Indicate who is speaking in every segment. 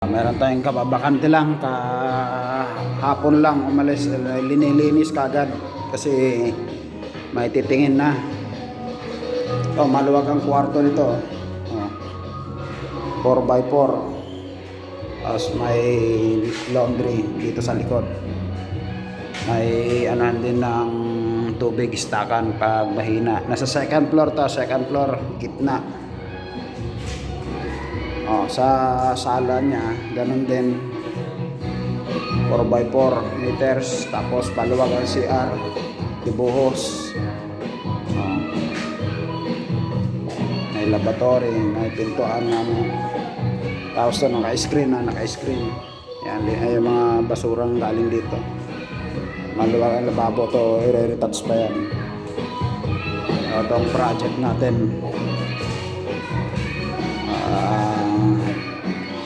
Speaker 1: Meron tayong kababakante lang, kahapon lang umalis, linilinis kagad kasi may titingin na. Maluwag ang kwarto nito. 4x4. Tapos may laundry dito sa likod. May anuhan din ng tubig, stakan pag mahina. Nasa second floor to, second floor, gitna. Sa sala niya, ganun din 4x4 meters, tapos paluwag ang CR, dibuhos. May lavatory, may pintuan na tapos ito naka-screen naka-screen. Yan, yung mga basurang galing dito. Maluwag ang lababo to, i-retouch pa yan. Itong project natin,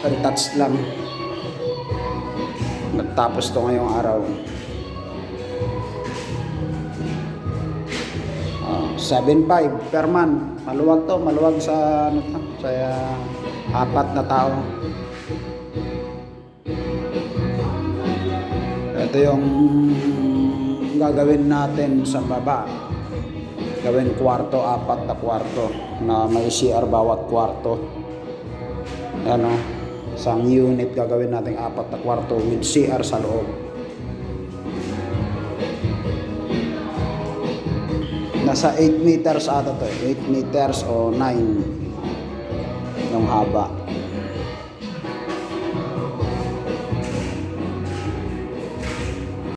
Speaker 1: retouch lang, nagtapos to ngayong araw. 7.5 per month. Maluwag to, maluwag sa sa 4 na tao. Ito yung gagawin natin sa baba, gawin kwarto, 4 na kwarto na may CR bawat kwarto. Ano, isang unit gagawin natin 4 na kwarto with CR sa loob. Nasa 8 meters ata to, 8 meters o 9 yung haba.